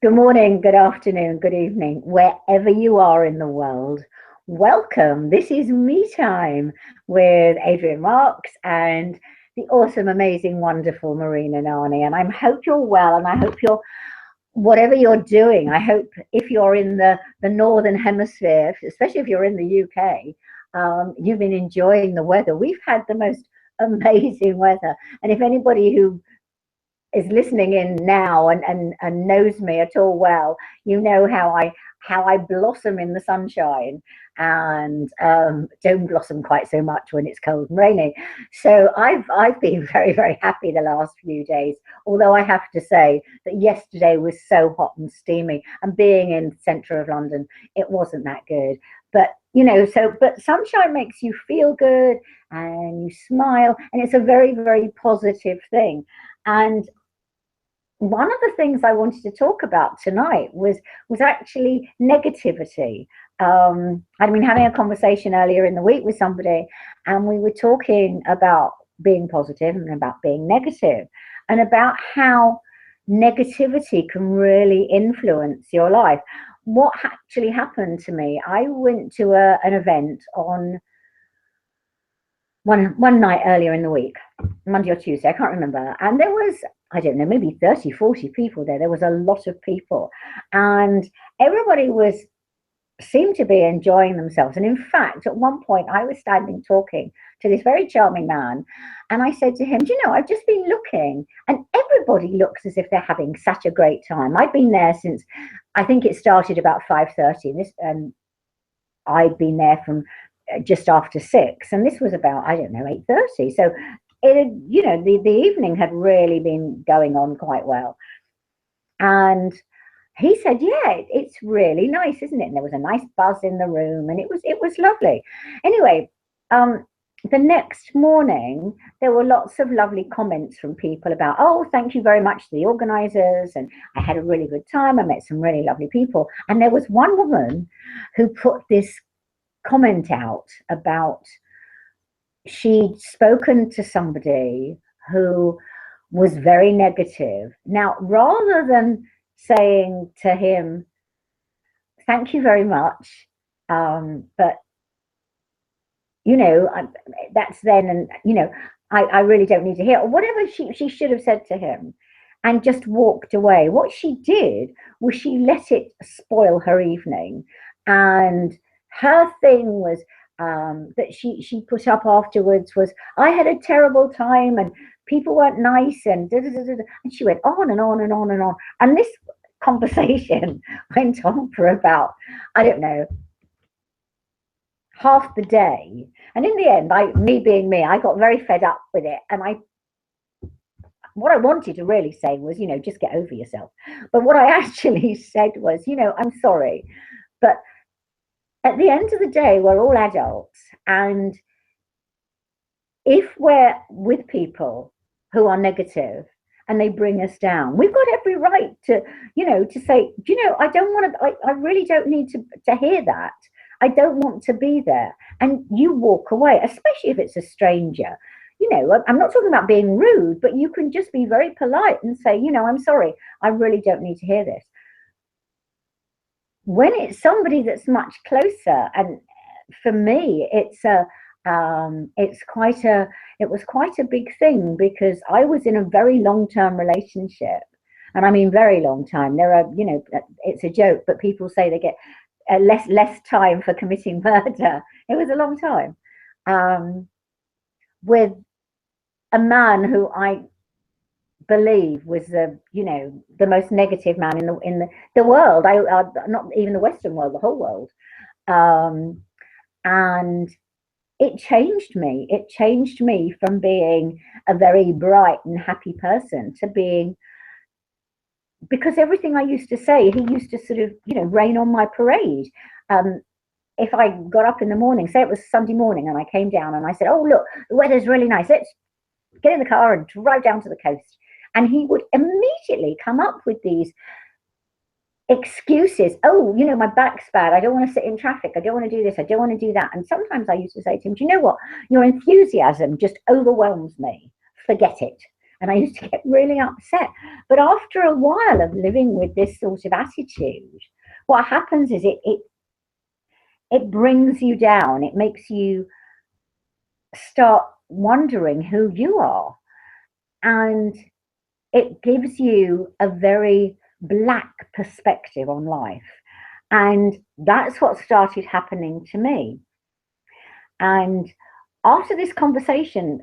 Good morning, good afternoon, good evening, wherever you are in the world. Welcome. This is Me Time with Adrienne Marks and the awesome, amazing, wonderful Marina Nani. And I hope you're well, and I hope whatever you're doing, I hope if you're in the Northern Hemisphere, especially if you're in the UK, you've been enjoying the weather. We've had the most amazing weather. And if anybody who is listening in now and knows me at all well, you know how I blossom in the sunshine and don't blossom quite so much when it's cold and rainy. So I've been very, very happy the last few days, although I have to say that yesterday was so hot and steamy, and being in the centre of London, it wasn't that good. But but sunshine makes you feel good and you smile, and it's a very, very positive thing. And one of the things I wanted to talk about tonight was actually negativity. I'd been having a conversation earlier in the week with somebody, and we were talking about being positive and about being negative, and about how negativity can really influence your life. What actually happened to me? I went to an event on one night earlier in the week, Monday or Tuesday, I can't remember. And there was, I don't know, maybe 30, 40 people there. There was a lot of people. And everybody seemed to be enjoying themselves. And in fact, at one point, I was standing talking to this very charming man. And I said to him, do you know, I've just been looking, and everybody looks as if they're having such a great time. I've been there since, I think it started about 5:30. And I'd been there from just after 6, and this was about, I don't know, 8:30. So it had, the evening had really been going on quite well. And he said, yeah, it's really nice, isn't it? And there was a nice buzz in the room, and it was lovely. Anyway, the next morning there were lots of lovely comments from people about, oh, thank you very much to the organizers, and I had a really good time, I met some really lovely people. And there was one woman who put this comment out about, she'd spoken to somebody who was very negative. Now, rather than saying to him, thank you very much, but that's then, and I really don't need to hear, or whatever she should have said to him, and just walked away. What she did was she let it spoil her evening. And her thing was, that she put up afterwards was, I had a terrible time and people weren't nice, and da, da, da, da. And she went on and on and on and on. And this conversation went on for about, I don't know, half the day. And in the end, me being me, I got very fed up with it. And what I wanted to really say was, just get over yourself. But what I actually said was, I'm sorry, but at the end of the day, we're all adults. And if we're with people who are negative and they bring us down, we've got every right to, to say, I don't want to, I really don't need to hear that. I don't want to be there. And you walk away, especially if it's a stranger. I'm not talking about being rude, but you can just be very polite and say, I'm sorry, I really don't need to hear this. When it's somebody that's much closer, and for me, it was quite a big thing, because I was in a very long-term relationship, and I mean very long time. There are, it's a joke, but people say they get less time for committing murder. It was a long time, with a man who I believe was the most negative man in the world. Not even the Western world, the whole world. And it changed me. It changed me from being a very bright and happy person to being, because everything I used to say, he used to sort of, rain on my parade. If I got up in the morning, say it was Sunday morning, and I came down and I said, oh, look, the weather's really nice, let's get in the car and drive down to the coast. And he would immediately come up with these excuses. Oh, my back's bad, I don't want to sit in traffic, I don't want to do this, I don't want to do that. And sometimes I used to say to him, do you know what? Your enthusiasm just overwhelms me. Forget it. And I used to get really upset. But after a while of living with this sort of attitude, what happens is it brings you down. It makes you start wondering who you are. And it gives you a very black perspective on life. And that's what started happening to me. And after this conversation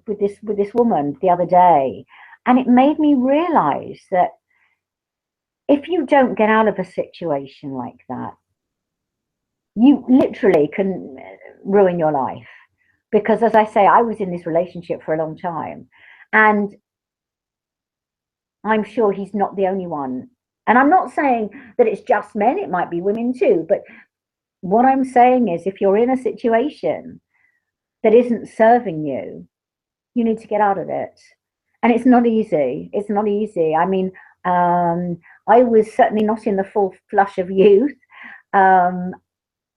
with this woman the other day, and it made me realize that if you don't get out of a situation like that, you literally can ruin your life. Because as I say, I was in this relationship for a long time, and I'm sure he's not the only one. And I'm not saying that it's just men, it might be women too. But what I'm saying is, if you're in a situation that isn't serving you, you need to get out of it. And it's not easy. It's not easy. I mean, I was certainly not in the full flush of youth. Um,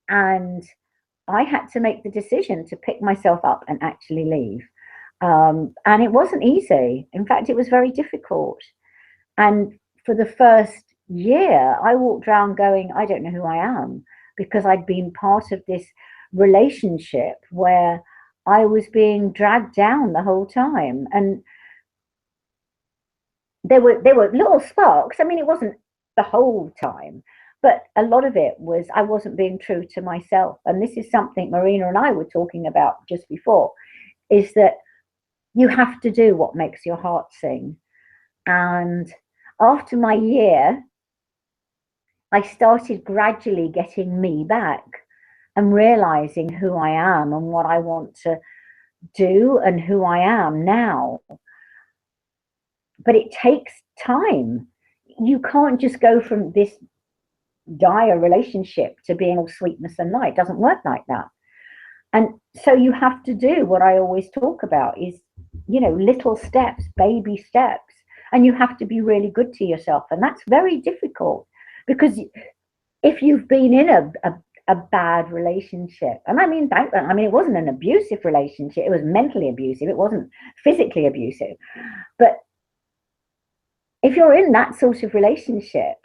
and I had to make the decision to pick myself up and actually leave. And it wasn't easy. In fact, it was very difficult. And for the first year, I walked around going, I don't know who I am, because I'd been part of this relationship where I was being dragged down the whole time. And there were little sparks. I mean, it wasn't the whole time, but a lot of it was I wasn't being true to myself. And this is something Marina and I were talking about just before, is that you have to do what makes your heart sing. And after my year, I started gradually getting me back and realizing who I am and what I want to do and who I am now. But it takes time. You can't just go from this dire relationship to being all sweetness and light. It doesn't work like that. And so you have to do what I always talk about is, little steps, baby steps. And you have to be really good to yourself. And that's very difficult because if you've been in a bad relationship, and it wasn't an abusive relationship, it was mentally abusive, it wasn't physically abusive. But if you're in that sort of relationship,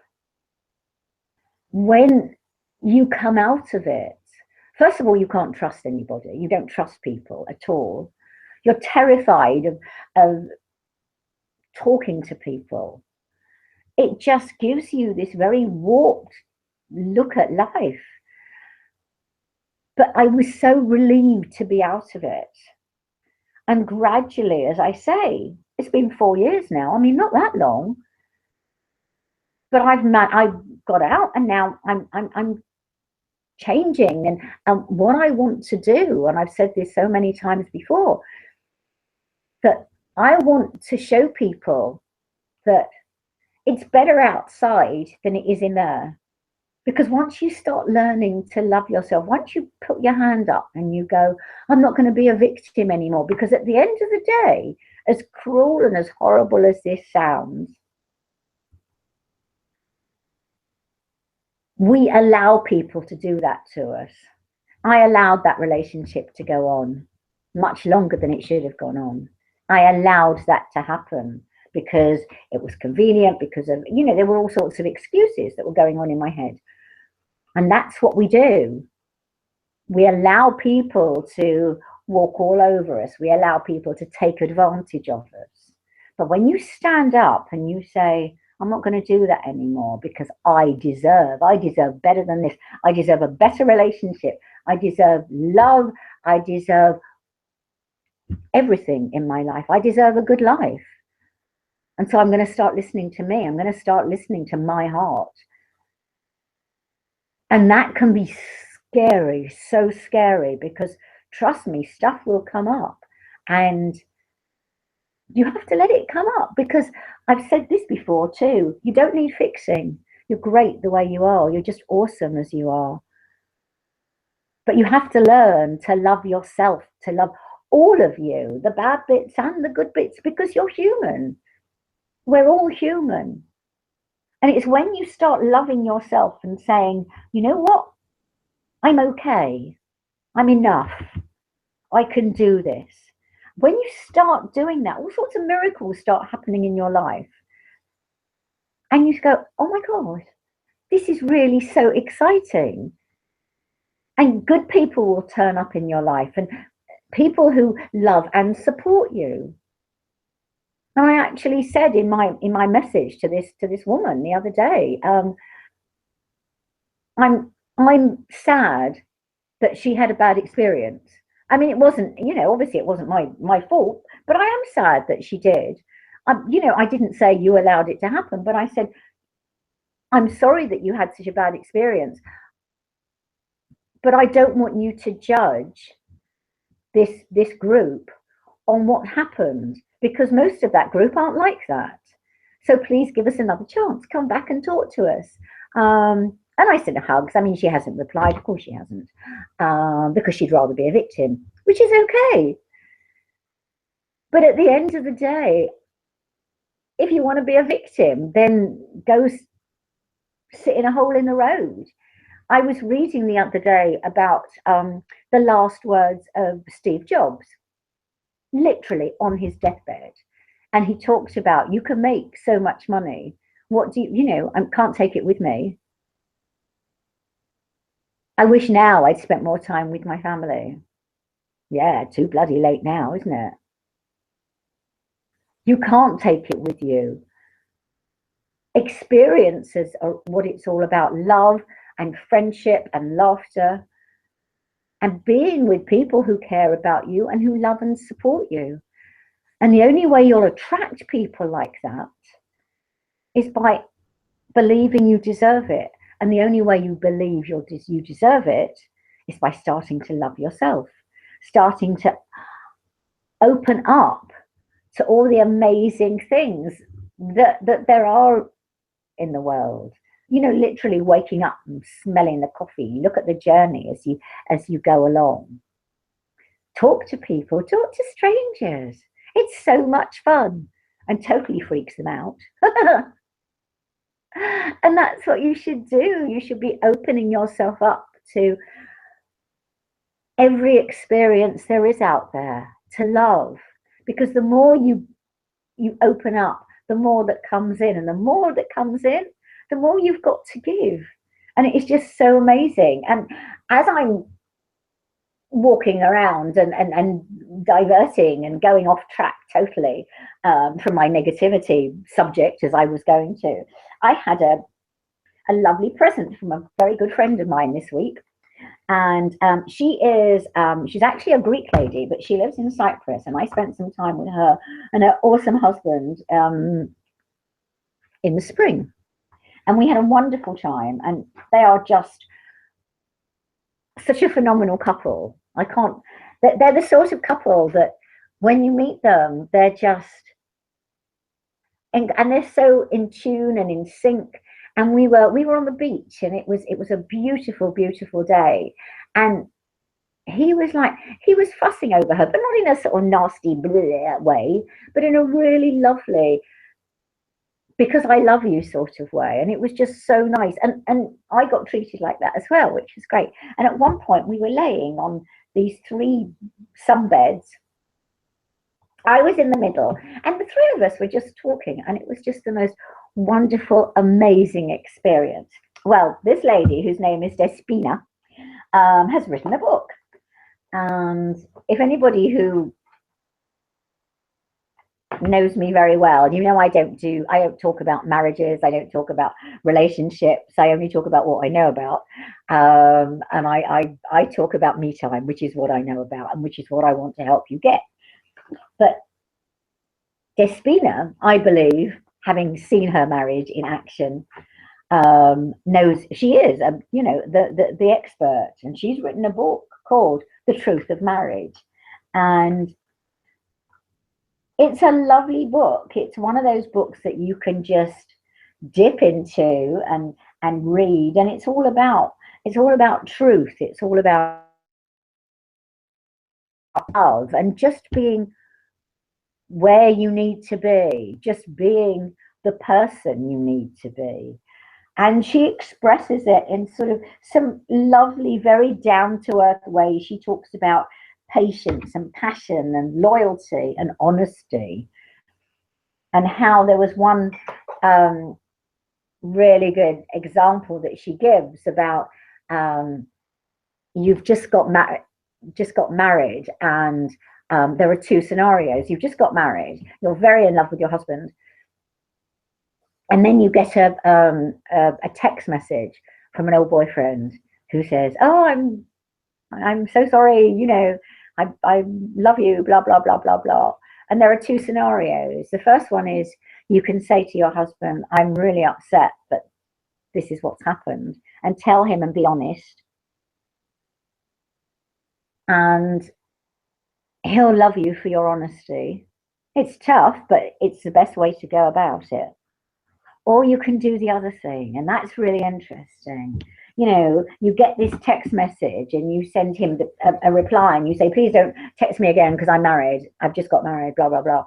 when you come out of it, first of all, you can't trust anybody. You don't trust people at all. You're terrified of talking to people. It just gives you this very warped look at life. But I was so relieved to be out of it. And gradually, as I say, it's been 4 years now. I mean, not that long. But I've got out, and now I'm changing. And what I want to do, and I've said this so many times before, that I want to show people that it's better outside than it is in there. Because once you start learning to love yourself, once you put your hand up and you go, I'm not going to be a victim anymore, because at the end of the day, as cruel and as horrible as this sounds, we allow people to do that to us. I allowed that relationship to go on much longer than it should have gone on. I allowed that to happen because it was convenient, because of, there were all sorts of excuses that were going on in my head. And that's what we do. We allow people to walk all over us. We allow people to take advantage of us. But when you stand up and you say, I'm not going to do that anymore because I deserve better than this. I deserve a better relationship. I deserve love. I deserve everything in my life. I deserve a good life. And so I'm going to start listening to me. I'm going to start listening to my heart. And that can be scary, so scary, because trust me, stuff will come up and you have to let it come up, because I've said this before too. You don't need fixing. You're great the way you are. You're just awesome as you are. But you have to learn to love yourself, to love all of you, the bad bits and the good bits, because you're human. We're all human. And it's when you start loving yourself and saying, you know what? I'm okay. I'm enough. I can do this. when you start doing that, all sorts of miracles start happening in your life. And you go, oh my God, this is really so exciting. And good people will turn up in your life, and people who love and support you. And I actually said in my message to this woman the other day, I'm sad that she had a bad experience. I mean, it wasn't, obviously it wasn't my fault, but I am sad that she did. I didn't say you allowed it to happen, but I said, I'm sorry that you had such a bad experience, but I don't want you to judge this group on what happened, because most of that group aren't like that. So please give us another chance. Come back and talk to us. And I sent her hugs. I mean, she hasn't replied. Of course she hasn't, because she'd rather be a victim, which is okay. But at the end of the day, if you want to be a victim, then go sit in a hole in the road. I was reading the other day about the last words of Steve Jobs, literally on his deathbed. And he talked about, you can make so much money. What do I can't take it with me. I wish now I'd spent more time with my family. Yeah, too bloody late now, isn't it? You can't take it with you. Experiences are what it's all about: love and friendship and laughter, and being with people who care about you and who love and support you. And the only way you'll attract people like that is by believing you deserve it. And the only way you believe you deserve it is by starting to love yourself, starting to open up to all the amazing things that there are in the world. Literally waking up and smelling the coffee. Look at the journey as you go along. Talk to people, talk to strangers. It's so much fun and totally freaks them out. And that's what you should do. You should be opening yourself up to every experience there is out there, to love. Because the more you open up, the more that comes in. And the more that comes in, the more you've got to give. And it is just so amazing. And as I'm walking around and diverting and going off track totally from my negativity subject as I was going to, I had a lovely present from a very good friend of mine this week. And she's actually a Greek lady, but she lives in Cyprus. And I spent some time with her and her awesome husband in the spring. And we had a wonderful time. And they are just such a phenomenal couple. They're the sort of couple that when you meet them, they're just, and they're so in tune and in sync. And we were on the beach, and it was a beautiful, beautiful day. And he was fussing over her, but not in a sort of nasty way, but in a really lovely, because I love you sort of way. And it was just so nice. And I got treated like that as well, which was great. And at one point we were laying on these 3 sunbeds. I was in the middle, and the 3 of us were just talking, and it was just the most wonderful, amazing experience. Well, this lady, whose name is Despina, has written a book. And if anybody who knows me very well, I don't talk about marriages, I don't talk about relationships, I only talk about what I know about. And I talk about me time, which is what I know about and which is what I want to help you get. But Despina, I believe, having seen her marriage in action, knows she is the expert, and she's written a book called The Truth of Marriage. And it's a lovely book. It's one of those books that you can just dip into and read, and it's all about truth. It's all about love and just being where you need to be, just being the person you need to be. And she expresses it in sort of some lovely, very down to earth way. She talks about patience and passion and loyalty and honesty. And how there was one really good example that she gives about you've just got married, and there are two scenarios. You've just got married, you're very in love with your husband, and then you get a text message from an old boyfriend who says, "Oh, I'm so sorry, you know, I love you, blah blah blah blah blah." And there are two scenarios. The first one is you can say to your husband, "I'm really upset, but this is what's happened," and tell him and be honest. And he'll love you for your honesty. It's tough, but it's the best way to go about it. Or you can do the other thing, and that's really interesting. You know, you get this text message and you send him a reply and you say, "Please don't text me again because I'm married. I've just got married, blah, blah, blah."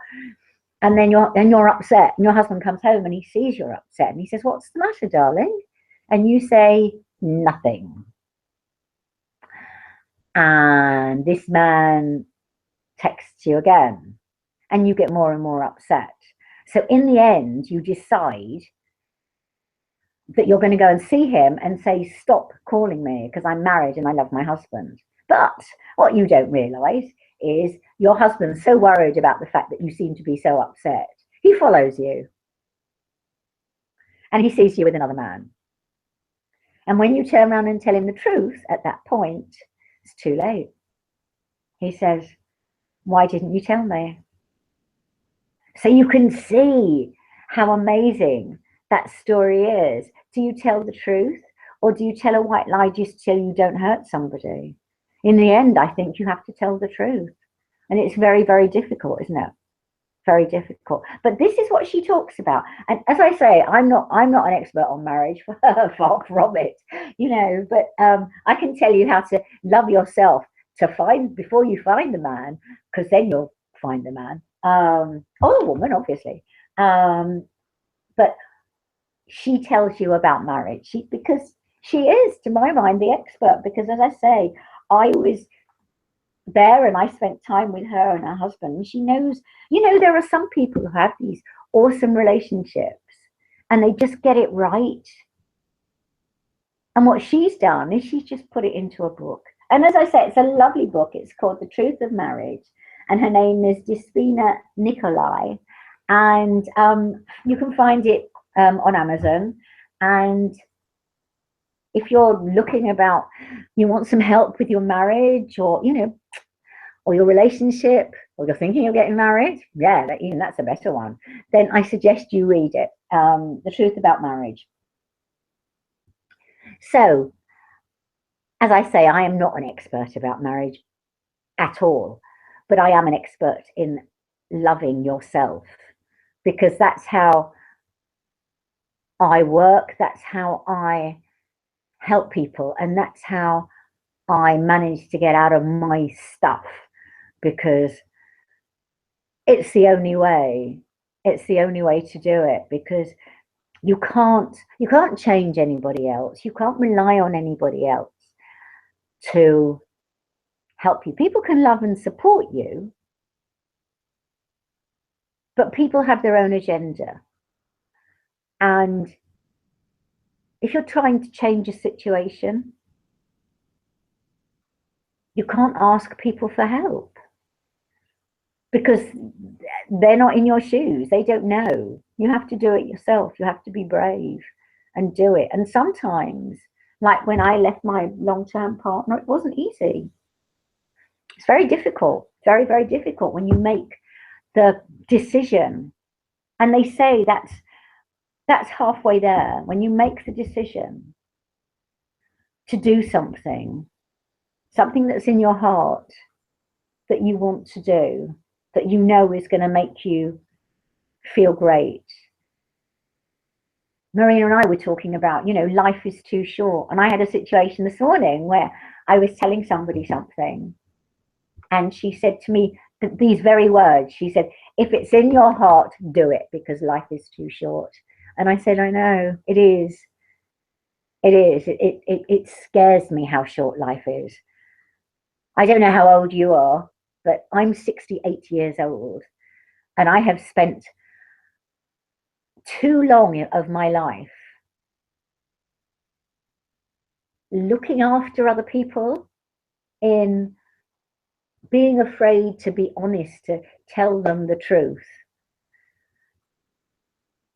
And then you're upset, and your husband comes home and he sees you're upset and he says, "What's the matter, darling?" And you say, "Nothing." And this man texts you again and you get more and more upset. So in the end, you decide that you're going to go and see him and say, "Stop calling me because I'm married and I love my husband." But what you don't realize is your husband's so worried about the fact that you seem to be so upset. He follows you and he sees you with another man. And when you turn around and tell him the truth at that point, it's too late. He says, "Why didn't you tell me?" So you can see how amazing that story is. Do you tell the truth, or do you tell a white lie just so you don't hurt somebody? In the end, I think you have to tell the truth. And it's very, very difficult, isn't it? Very difficult. But this is what she talks about. And as I say, I'm not an expert on marriage, far from it, you know, but I can tell you how to love yourself to find before you find the man, because then you'll find the man. Or the woman, obviously. But she tells you about marriage because she is, to my mind, the expert. Because as I say, I was there and I spent time with her and her husband. And she knows, you know, there are some people who have these awesome relationships and they just get it right. And what she's done is she's just put it into a book. And as I say, it's a lovely book. It's called The Truth of Marriage. And her name is Despina Nikolai. And you can find it on Amazon. And if you're looking about, you want some help with your marriage, or, you know, or your relationship, or you're thinking of getting married, yeah, that's a better one, then I suggest you read it, The Truth About Marriage. So, as I say, I am not an expert about marriage at all, but I am an expert in loving yourself, because that's how I work, that's how I help people, and that's how I manage to get out of my stuff, because it's the only way. It's the only way to do it, because you can't change anybody else. You can't rely on anybody else to help you. People can love and support you, but people have their own agenda. And if you're trying to change a situation, you can't ask people for help, because they're not in your shoes. They don't know. You have to do it yourself. You have to be brave and do it. And sometimes, like when I left my long-term partner, it wasn't easy. It's very difficult, very, very difficult when you make the decision. And they say that's halfway there. When you make the decision to do something that's in your heart that you want to do, that you know is going to make you feel great. Marina and I were talking about, you know, life is too short. And I had a situation this morning where I was telling somebody something, and she said to me these very words. She said, "If it's in your heart, do it, because life is too short." And I said, "I know, it is. It is. It scares me how short life is." I don't know how old you are, but I'm 68 years old, and I have spent too long of my life looking after other people, in being afraid to be honest, to tell them the truth.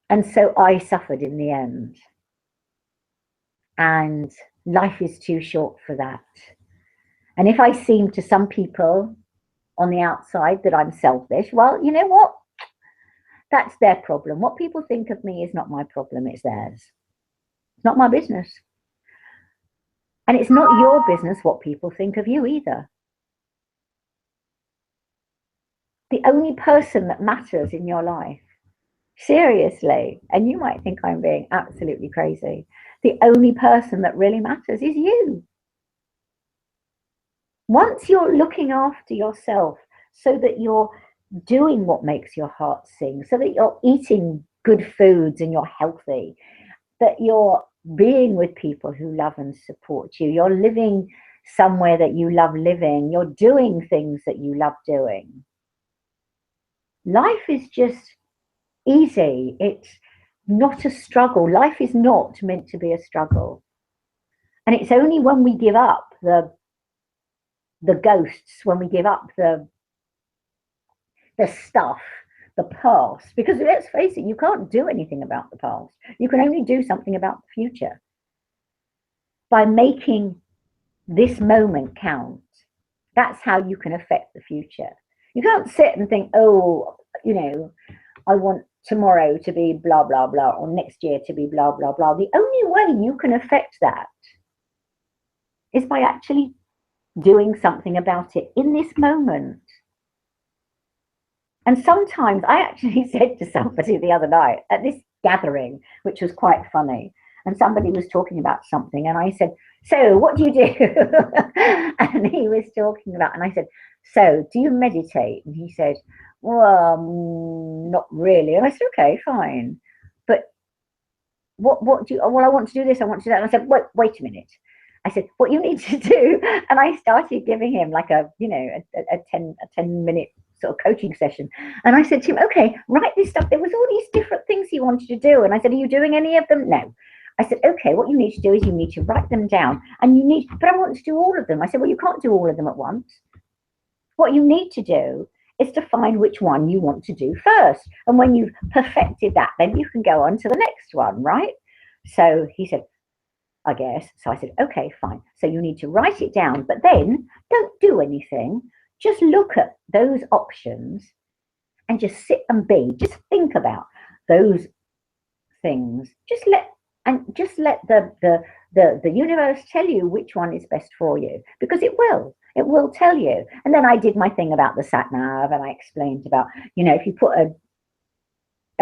And so I suffered in the end. And life is too short for that. And if I seem to some people on the outside that I'm selfish, well, you know what? That's their problem. What people think of me is not my problem, it's theirs. It's not my business. And it's not your business what people think of you either. The only person that matters in your life, seriously, and you might think I'm being absolutely crazy, the only person that really matters is you. Once you're looking after yourself so that you're doing what makes your heart sing, so that you're eating good foods and you're healthy, that you're being with people who love and support you, you're living somewhere that you love living, you're doing things that you love doing. Life is just easy. It's not a struggle. Life is not meant to be a struggle. And it's only when we give up the ghosts, when we give up the stuff, the past, because let's face it, you can't do anything about the past. You can only do something about the future by making this moment count. That's how you can affect the future. You can't sit and think, oh, I want tomorrow to be blah, blah, blah, or next year to be blah, blah, blah. The only way you can affect that is by actually doing something about it in this moment. And sometimes I actually said to somebody the other night at this gathering, which was quite funny, and somebody was talking about something, and I said, so what do you do? And he was talking about, and I said, so do you meditate? And he said, well, not really. And I said, okay, fine. But what do you, well, I want to do this, I want to do that. And I said, wait a minute. I said, what you need to do, and I started giving him like a 10-minute sort of coaching session. And I said to him, okay, write this stuff. There was all these different things he wanted to do. And I said, are you doing any of them? No. I said, okay, what you need to do is you need to write them down. And you need, but I want to do all of them. I said, well, you can't do all of them at once. What you need to do is to find which one you want to do first. And when you've perfected that, then you can go on to the next one, right? So he said, I guess. So I said, okay, fine. So you need to write it down, but then don't do anything. Just look at those options and just sit and be. Just think about those things. Just let the universe tell you which one is best for you, because it will. It will tell you. And then I did my thing about the sat nav, and I explained about, if you put a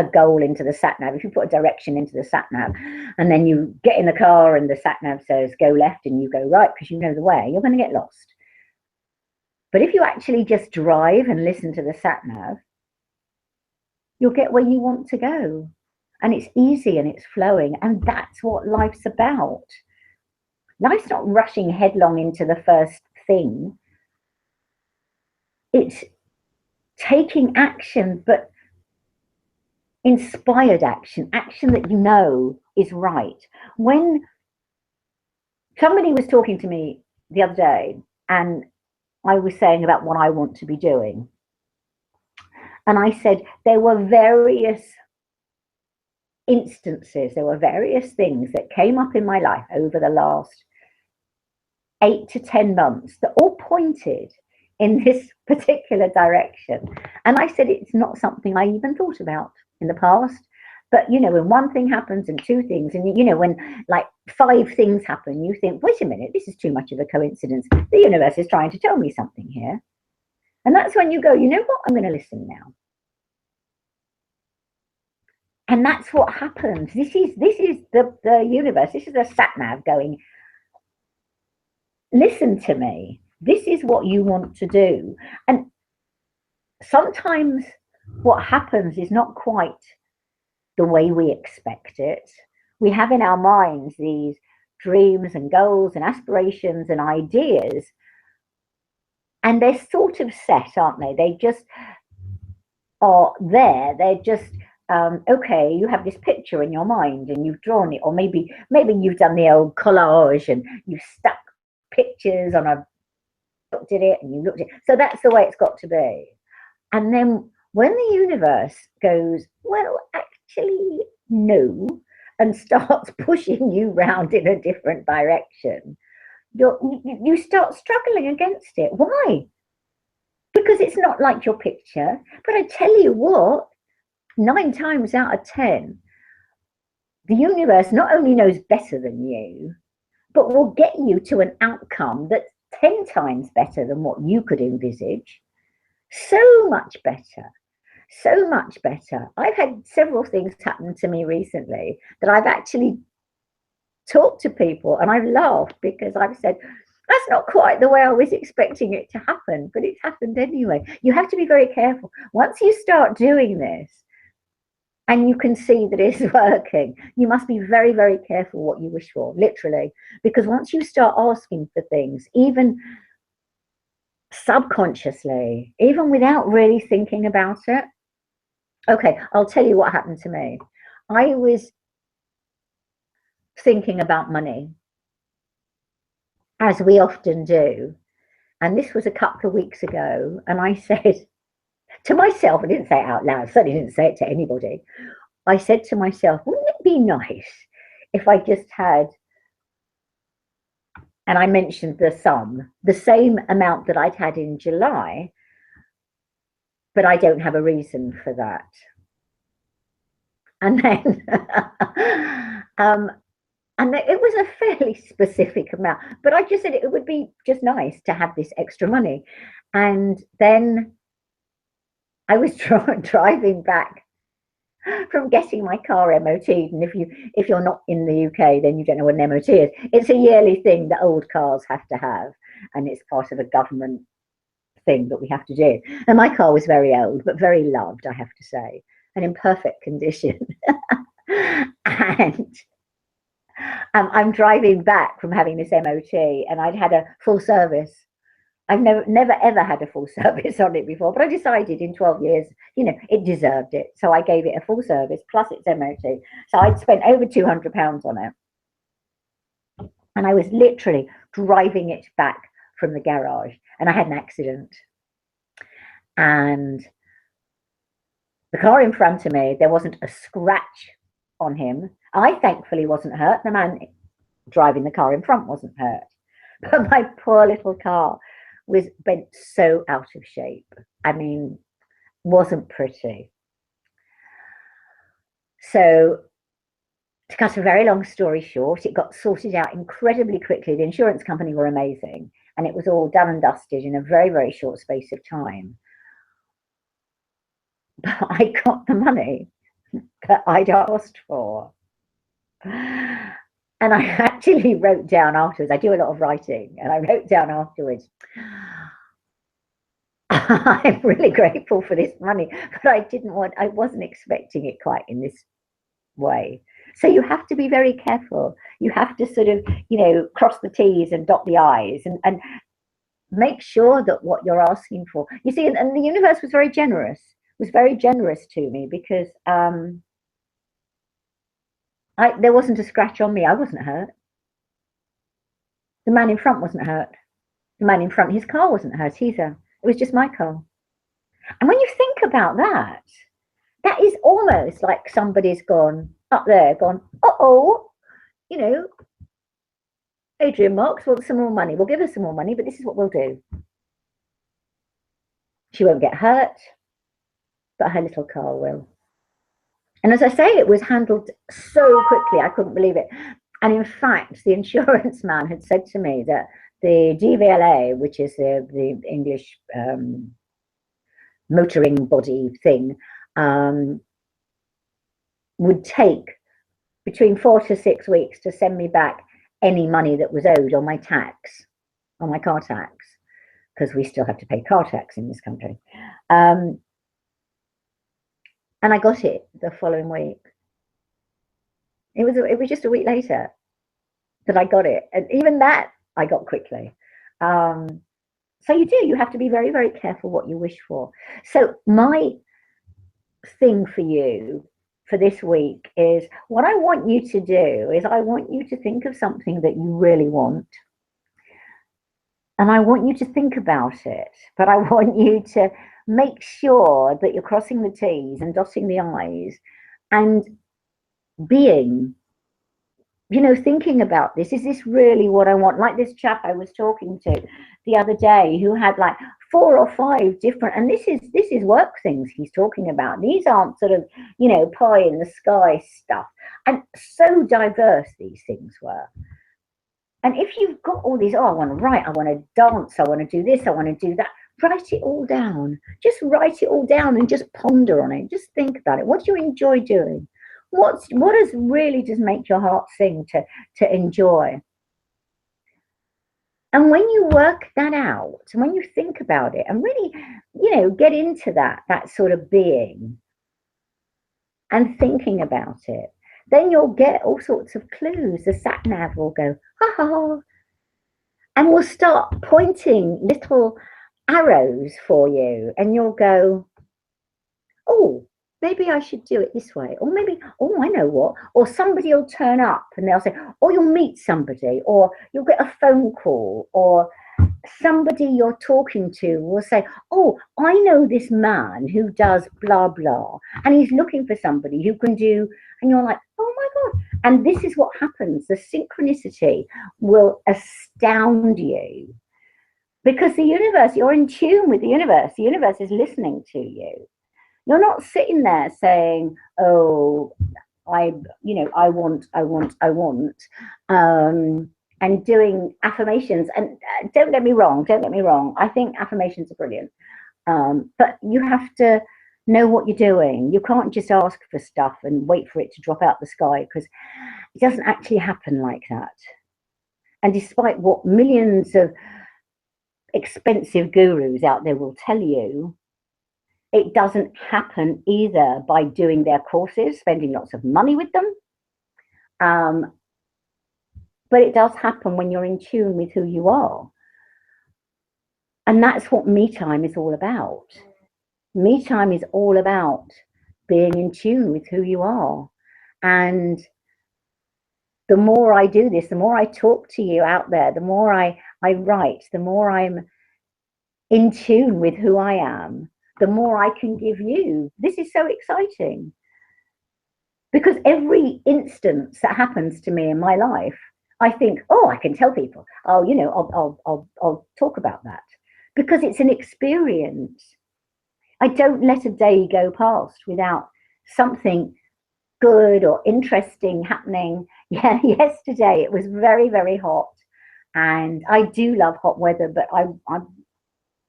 goal into the sat nav, if you put a direction into the sat nav, and then you get in the car and the sat nav says go left and you go right because you know the way, you're going to get lost. But if you actually just drive and listen to the sat nav, you'll get where you want to go. And it's easy and it's flowing. And that's what life's about. Life's not rushing headlong into the first thing. It's taking action, but inspired action, action that you know is right. When somebody was talking to me the other day, and I was saying about what I want to be doing, and I said there were various instances, there were various things that came up in my life over the last 8 to 10 months that all pointed in this particular direction. And I said it's not something I even thought about in the past. But when one thing happens and two things, and when like 5 things happen, you think, wait a minute, this is too much of a coincidence. The universe is trying to tell me something here. And that's when you go, you know what, I'm going to listen now. And that's what happens. This is the universe. This is a sat nav going, listen to me. This is what you want to do. And sometimes what happens is not quite the way we expect it. We have in our minds these dreams and goals and aspirations and ideas, And they're sort of set, aren't they? They just are there. They're just okay. You have this picture in your mind, and you've drawn it, or maybe you've done the old collage, and you've stuck pictures on a looked at it, and you looked at it. So that's the way it's got to be. And then when the universe goes, well, actually, no, and starts pushing you round in a different direction, you start struggling against it. Why? Because it's not like your picture. But I tell you what, 9 times out of 10, the universe not only knows better than you, but will get you to an outcome that's 10 times better than what you could envisage. So much better. So much better. I've had several things happen to me recently that I've actually talked to people and I've laughed because I've said, that's not quite the way I was expecting it to happen, but it's happened anyway. You have to be very careful. Once you start doing this and you can see that it's working, you must be very, very careful what you wish for, literally. Because once you start asking for things, even subconsciously, even without really thinking about it, okay, I'll tell you what happened to me. I was thinking about money, as we often do. And this was a couple of weeks ago. And I said to myself, I didn't say it out loud, certainly didn't say it to anybody. I said to myself, wouldn't it be nice if I just had, and I mentioned the sum, the same amount that I'd had in July, but I don't have a reason for that. And then and it was a fairly specific amount, but I just said it would be just nice to have this extra money. And then I was driving back from getting my car MOT'd, and if you're not in the UK, then you don't know what an MOT is. It's a yearly thing that old cars have to have, and it's part of a government thing that we have to do. And my car was very old, but very loved, I have to say, and in perfect condition. And I'm driving back from having this MOT, and I'd had a full service. I've never ever had a full service on it before, but I decided in 12 years, it deserved it. So I gave it a full service plus its MOT. So I'd spent over £200 on it. And I was literally driving it back from the garage, and I had an accident. And the car in front of me, there wasn't a scratch on him. I thankfully wasn't hurt. The man driving the car in front wasn't hurt. But my poor little car was bent so out of shape. I mean, wasn't pretty. So to cut a very long story short, it got sorted out incredibly quickly. The insurance company were amazing, and it was all done and dusted in a very, very short space of time. But I got the money that I'd asked for. And I actually wrote down afterwards, I do a lot of writing, and I wrote down afterwards, I'm really grateful for this money, but I wasn't expecting it quite in this way. So you have to be very careful. You have to sort of, cross the T's and dot the I's and make sure that what you're asking for, you see, and the universe was very generous to me because there wasn't a scratch on me. I wasn't hurt. The man in front wasn't hurt. The man in front, his car wasn't hurt either. It was just my car. And when you think about that, that is almost like somebody's gone up there, uh-oh, Adrienne Marks wants some more money. We'll give her some more money, but this is what we'll do. She won't get hurt, but her little car will. And as I say, it was handled so quickly, I couldn't believe it. And in fact, the insurance man had said to me that the DVLA, which is the English motoring body thing, would take between 4 to 6 weeks to send me back any money that was owed on my tax, on my car tax, because we still have to pay car tax in this country. And I got it the following week. It was just a week later that I got it, and even that I got quickly. So you have to be very, very careful what you wish for. So my thing for you for this week is, what I want you to do is I want you to think of something that you really want. And I want you to think about it, but I want you to make sure that you're crossing the T's and dotting the I's and being, thinking about this. Is this really what I want? Like this chap I was talking to the other day who had like 4 or 5 different, and this is work things he's talking about. These aren't sort of, pie in the sky stuff. And so diverse these things were. And if you've got all these, oh, I want to write, I want to dance, I want to do this, I want to do that, write it all down. Just write it all down and just ponder on it. Just think about it. What do you enjoy doing? What does really just make your heart sing to enjoy? And when you work that out, and when you think about it and really, get into that sort of being and thinking about it, then you'll get all sorts of clues. The sat nav will go, ha ha, and we'll start pointing little arrows for you, and you'll go, oh, maybe I should do it this way, or maybe, oh, I know what, or somebody will turn up and they'll say, or you'll meet somebody, or you'll get a phone call, or somebody you're talking to will say, oh, I know this man who does blah blah, and he's looking for somebody who can do, and you're like, oh my god. And this is what happens. The synchronicity will astound you, because the universe, you're in tune with the universe is listening to you. You're not sitting there saying, oh, I want, and doing affirmations. And don't get me wrong. I think affirmations are brilliant. But you have to know what you're doing. You can't just ask for stuff and wait for it to drop out the sky, because it doesn't actually happen like that. And despite what millions of expensive gurus out there will tell you, it doesn't happen either by doing their courses, spending lots of money with them. But it does happen when you're in tune with who you are. And that's what me time is all about. Me time is all about being in tune with who you are. And the more I do this, the more I talk to you out there, the more I write, the more I'm in tune with who I am, the more I can give you. This is so exciting, because every instance that happens to me in my life, I think, oh, I can tell people. Oh, I'll talk about that, because it's an experience. I don't let a day go past without something good or interesting happening. Yeah, yesterday it was very, very hot, and I do love hot weather, but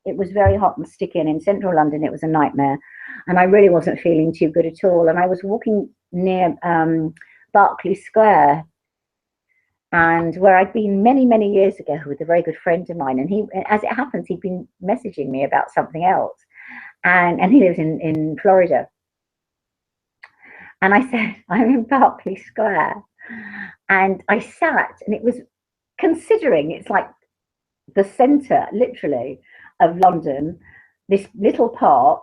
it was very hot and sticky, and in central London it was a nightmare, and I really wasn't feeling too good at all. And I was walking near Berkeley Square, and where I'd been many, many years ago with a very good friend of mine, and he, as it happens, he'd been messaging me about something else, and he lives in Florida. And I said, I'm in Berkeley Square, and I sat, and it was, considering it's like the centre, literally, of London, this little park,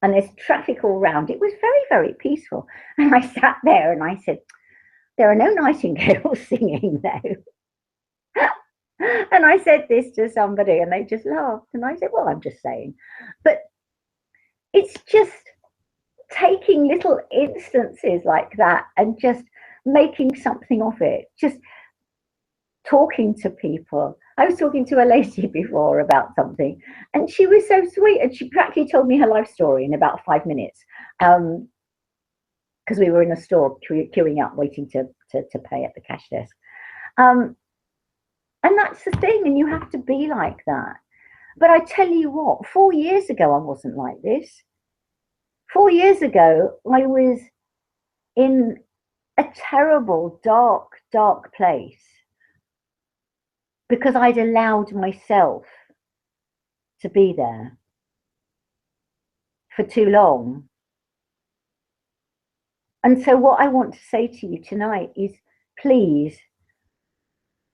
and there's traffic all round. It was very, very peaceful. And I sat there and I said, there are no nightingales singing though. And I said this to somebody and they just laughed. And I said, well, I'm just saying. But it's just taking little instances like that and just making something of it. Just talking to people. I was talking to a lady before about something, and she was so sweet, and she practically told me her life story in about 5 minutes, because we were in a store queuing up, waiting to pay at the cash desk. And that's the thing, and you have to be like that. But I tell you what, 4 years ago, I wasn't like this. 4 years ago, I was in a terrible, dark, dark place, because I'd allowed myself to be there for too long. And so what I want to say to you tonight is, please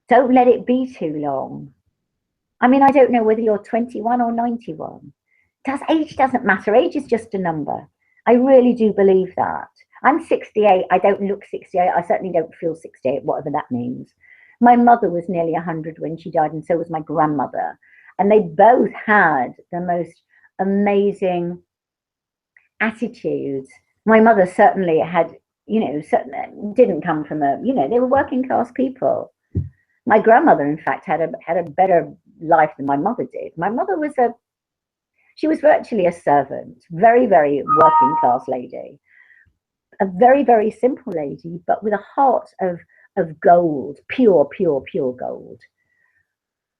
don't let it be too long. I mean, I don't know whether you're 21 or 91. Age doesn't matter. Age is just a number. I really do believe that. I'm 68. I don't look 68. I certainly don't feel 68, whatever that means. My mother was nearly 100 when she died, and so was my grandmother. And they both had the most amazing attitudes. My mother certainly had, certainly didn't come from they were working class people. My grandmother, in fact, had a better life than my mother did. My mother was she was virtually a servant, very, very working class lady, a very, very simple lady, but with a heart of gold, pure, pure, pure gold.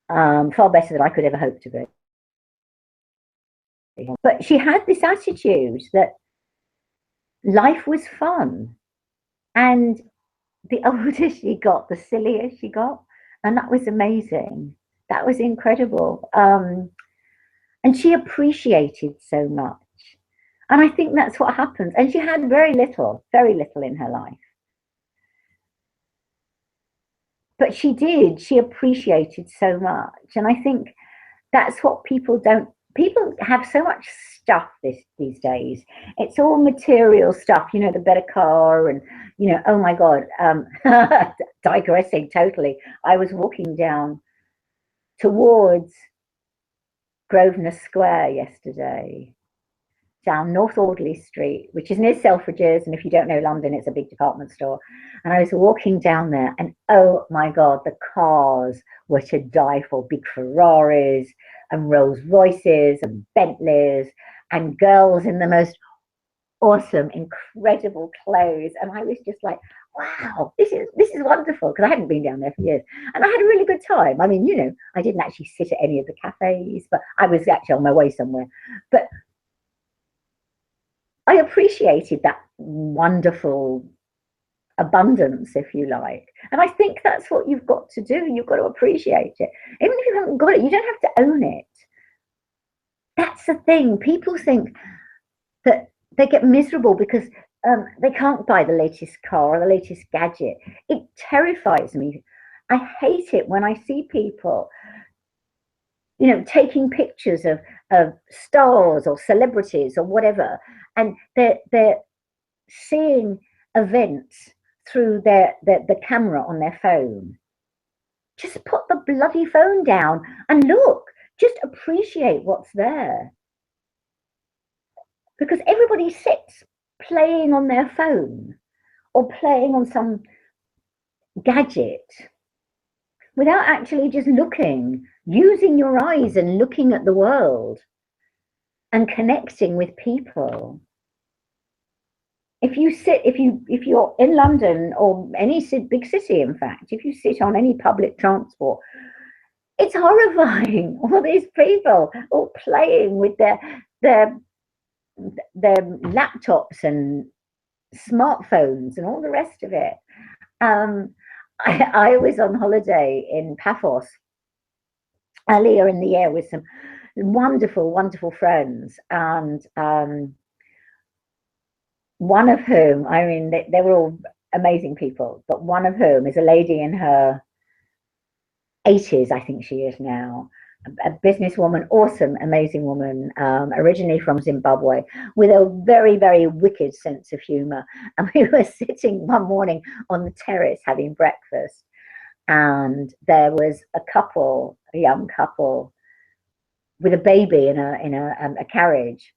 Far better than I could ever hope to be. But she had this attitude that life was fun. And the older she got, the sillier she got. And that was amazing. That was incredible. And she appreciated so much. And I think that's what happens. And she had very little in her life. But she did. She appreciated so much. And I think that's what people have so much stuff these days. It's all material stuff, the better car and, oh my God, digressing totally. I was walking down towards Grosvenor Square yesterday, down North Audley Street, which is near Selfridges. And if you don't know London, it's a big department store. And I was walking down there and oh my God, the cars were to die for. Big Ferraris and Rolls Royces and Bentleys and girls in the most awesome, incredible clothes. And I was just like, wow, this is wonderful, because I hadn't been down there for years. And I had a really good time. I mean, I didn't actually sit at any of the cafes, but I was actually on my way somewhere. But I appreciated that wonderful abundance, if you like. And I think that's what you've got to do. You've got to appreciate it. Even if you haven't got it, you don't have to own it. That's the thing. People think that they get miserable because they can't buy the latest car or the latest gadget. It terrifies me. I hate it when I see people, taking pictures of stars or celebrities or whatever, and they're seeing events through the camera on their phone. Just put the bloody phone down and look. Just appreciate what's there. Because everybody sits playing on their phone or playing on some gadget without actually just looking, using your eyes and looking at the world and connecting with people. If you're in London or any big city, in fact, if you sit on any public transport, it's horrifying. All these people all playing with their laptops and smartphones and all the rest of it. I was on holiday in Paphos earlier in the year with some wonderful, wonderful friends, and one of whom, I mean, they were all amazing people, but one of whom is a lady in her 80s, I think she is now, a businesswoman, awesome, amazing woman, originally from Zimbabwe, with a very, very wicked sense of humor. And we were sitting one morning on the terrace having breakfast, and there was a young couple, with a baby in a carriage.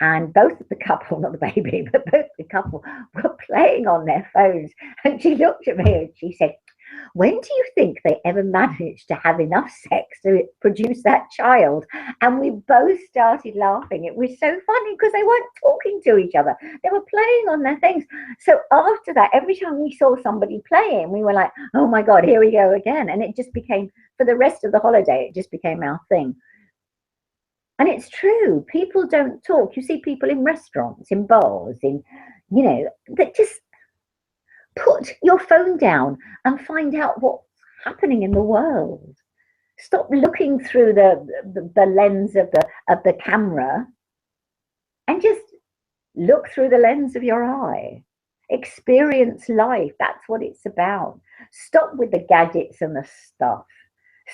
And both the couple, not the baby, but both the couple were playing on their phones. And she looked at me and she said, when do you think they ever managed to have enough sex to produce that child? And we both started laughing. It was so funny because they weren't talking to each other. They were playing on their things. So after that, every time we saw somebody playing, we were like, oh my God, here we go again. And it just became, for the rest of the holiday, it just became our thing. And it's true. People don't talk. You see people in restaurants, in bars, that just put your phone down and find out what's happening in the world. Stop looking through the lens of the camera and just look through the lens of your eye. Experience life. That's what it's about. Stop with the gadgets and the stuff.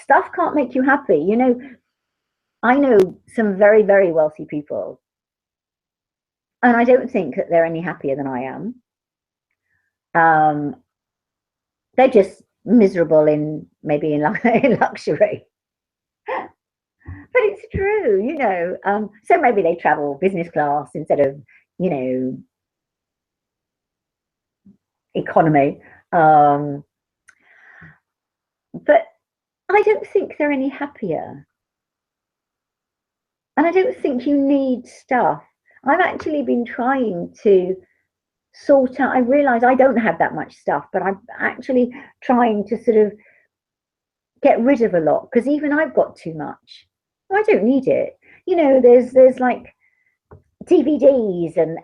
Stuff can't make you happy. You know, I know some very, very wealthy people, and I don't think that they're any happier than I am. Um, they're just miserable in maybe in, in luxury. But it's true, you know. So maybe they travel business class instead of, you know, economy. But I don't think they're any happier. And I don't think you need stuff. I've actually been trying to sort out, I realize I don't have that much stuff, but I'm actually trying to sort of get rid of a lot because even I've got too much. I don't need it. You know, there's like DVDs and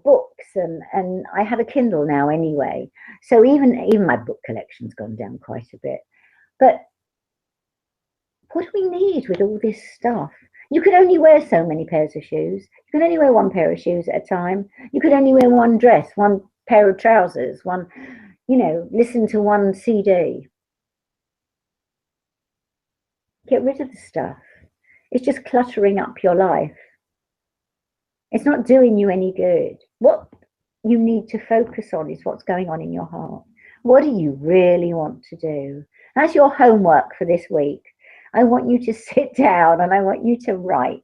books and I have a Kindle now anyway. So even my book collection's gone down quite a bit. But what do we need with all this stuff? You can only wear so many pairs of shoes. You can only wear one pair of shoes at a time. You could only wear one dress, one pair of trousers, one, you know, listen to one CD. Get rid of the stuff. It's just cluttering up your life. It's not doing you any good. What you need to focus on is what's going on in your heart. What do you really want to do? That's your homework for this week. I want you to sit down and I want you to write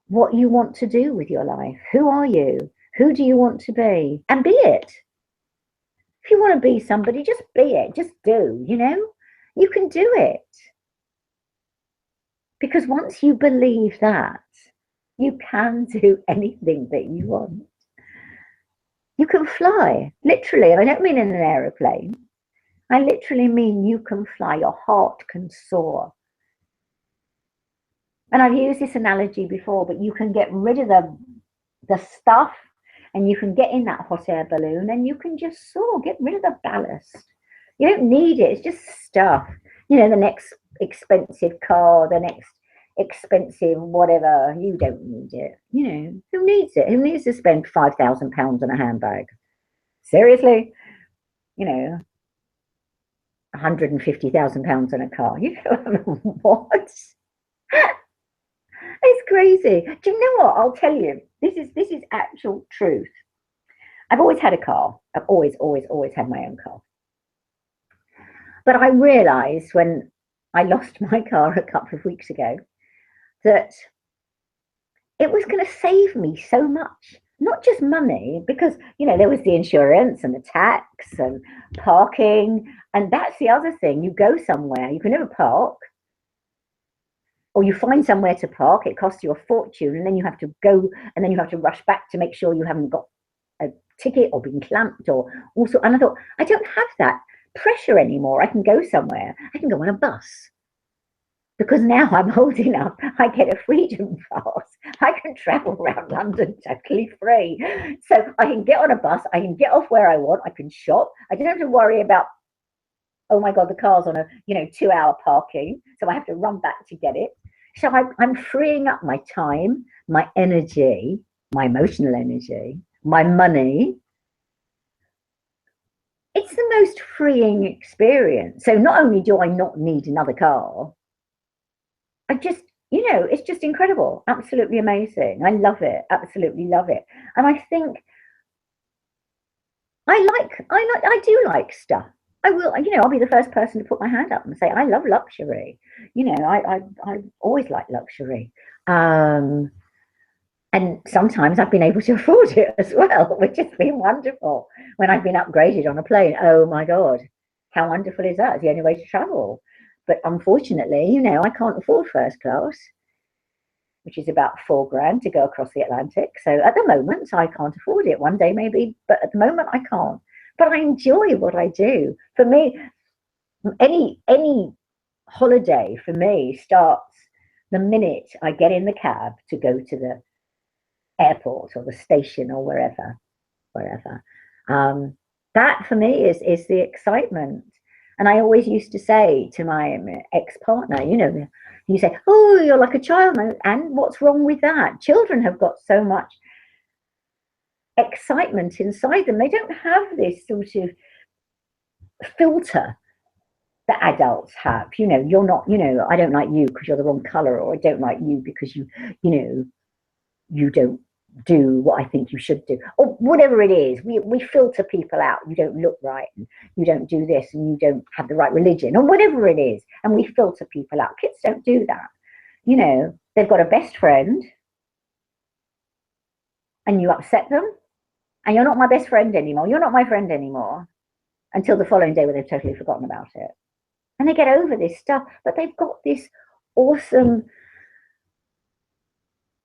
what you want to do with your life. Who are you? Who do you want to be? And be it. If you want to be somebody, just be it. Just do, you know? You can do it. Because once you believe that, you can do anything that you want. You can fly, literally. And I don't mean in an aeroplane. I literally mean you can fly. Your heart can soar. And I've used this analogy before, but you can get rid of the stuff and you can get in that hot air balloon and you can just soar, get rid of the ballast. You don't need it. It's just stuff. You know, the next expensive car, the next expensive whatever, you don't need it. You know, who needs it? Who needs to spend £5,000 on a handbag? Seriously? You know, £150,000 on a car. You know what? It's crazy. Do you know what? I'll tell you. This is actual truth. I've always had a car. I've always had my own car. But I realised when I lost my car a couple of weeks ago that it was going to save me so much. Not just money, because, you know, there was the insurance and the tax and parking. And that's the other thing. You go somewhere, you can never park. Or you find somewhere to park, it costs you a fortune, and then you have to go and then you have to rush back to make sure you haven't got a ticket or been clamped or also. And I thought, I don't have that pressure anymore. I can go somewhere. I can go on a bus. Because now I'm old enough, I get a freedom pass. I can travel around London totally free. So I can get on a bus, I can get off where I want, I can shop. I don't have to worry about, oh my God, the car's on a 2-hour parking, so I have to run back to get it. So I'm freeing up my time, my energy, my emotional energy, my money. It's the most freeing experience. So not only do I not need another car, I just, it's just incredible. Absolutely amazing. I love it. Absolutely love it. And I think I do like stuff. I will, I'll be the first person to put my hand up and say, I love luxury. I always like luxury. And sometimes I've been able to afford it as well, which has been wonderful. When I've been upgraded on a plane, oh my God, how wonderful is that? It's the only way to travel. But unfortunately, I can't afford first class, which is about £4,000 to go across the Atlantic. So at the moment, I can't afford it. One day maybe, but at the moment I can't. But I enjoy what I do. For me, any holiday for me starts the minute I get in the cab to go to the airport or the station or wherever. That for me is the excitement. And I always used to say to my ex-partner, you say, oh, you're like a child. And what's wrong with that? Children have got so much excitement inside them. They don't have this sort of filter that adults have. You know, you're not, you know, I don't like you because you're the wrong color, or I don't like you because you know, you don't do what I think you should do, or whatever it is. We filter people out. You don't look right, and you don't do this, and you don't have the right religion, or whatever it is, and we filter people out. Kids don't do that. You know, they've got a best friend, and you upset them, and you're not my best friend anymore. You're not my friend anymore until the following day where they've totally forgotten about it. And they get over this stuff, but they've got this awesome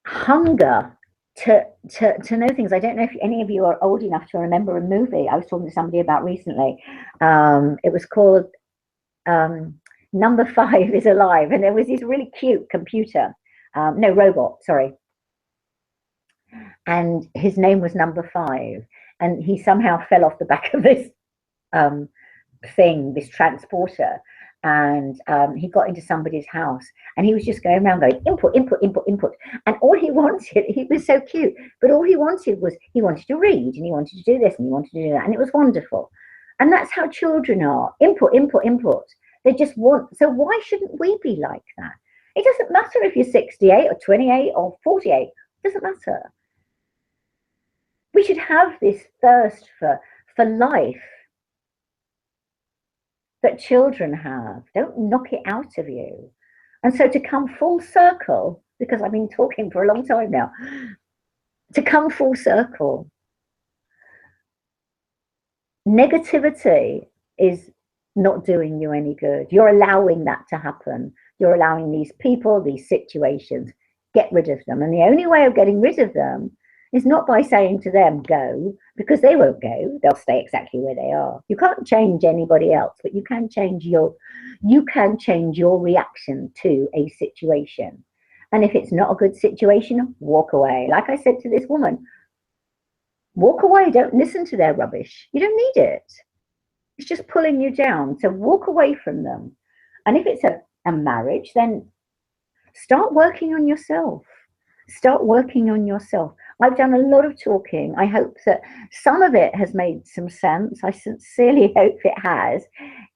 hunger to know things. I don't know if any of you are old enough to remember a movie I was talking to somebody about recently. It was called Number 5 is Alive, and there was this really cute computer, no, robot, sorry, and his name was Number 5, and he somehow fell off the back of this thing, this transporter, and he got into somebody's house, and he was just going around going input, input, input, input, and all he wanted, he was so cute, but all he wanted was, he wanted to read, and he wanted to do this, and he wanted to do that, and it was wonderful. And that's how children are. Input, input, input. They just want, so why shouldn't we be like that? It doesn't matter if you're 68 or 28 or 48, it doesn't matter. We should have this thirst for life that children have. Don't knock it out of you. And so to come full circle, because I've been talking for a long time now, to come full circle, negativity is not doing you any good. You're allowing that to happen. You're allowing these people, these situations, get rid of them. And the only way of getting rid of them is not by saying to them, go, because they won't go. They'll stay exactly where they are. You can't change anybody else, but you can change your reaction to a situation. And if it's not a good situation, walk away. Like I said to this woman, walk away. Don't listen to their rubbish. You don't need it. It's just pulling you down. So walk away from them. And if it's a marriage, then start working on yourself. Start working on yourself. I've done a lot of talking. I hope that some of it has made some sense. I sincerely hope it has.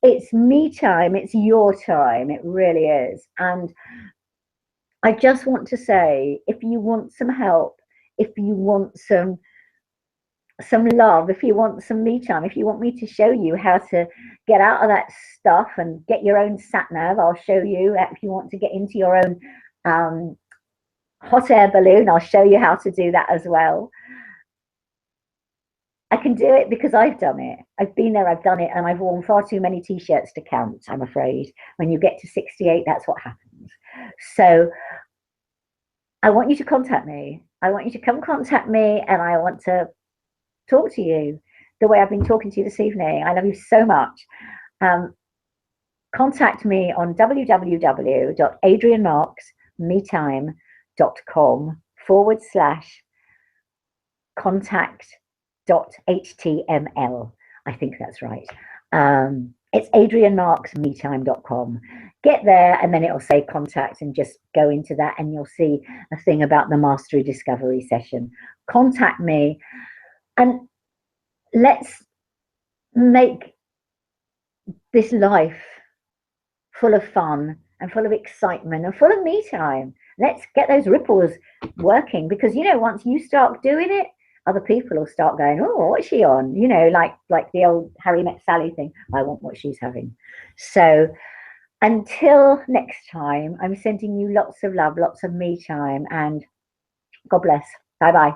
It's me time. It's your time. It really is. And I just want to say, if you want some help, if you want some love, if you want some me time, if you want me to show you how to get out of that stuff and get your own sat nav, I'll show you. If you want to get into your own hot air balloon, I'll show you how to do that as well. I can do it because I've done it. I've been there, I've done it, and I've worn far too many t-shirts to count, I'm afraid. When you get to 68, that's what happens. So I want you to contact me. I want you to come contact me, and I want to talk to you the way I've been talking to you this evening. I love you so much. Contact me on www.adriennemarks.contact.html. I think that's right. It's adriennemarksmetime.com. Get there, and then it'll say contact, and just go into that, and you'll see a thing about the Mastery Discovery session. Contact me, and let's make this life full of fun and full of excitement and full of me time. Let's get those ripples working, because, you know, once you start doing it, other people will start going, oh, what's she on? You know, like the old Harry Met Sally thing. I want what she's having. So until next time, I'm sending you lots of love, lots of me time, and God bless. Bye-bye.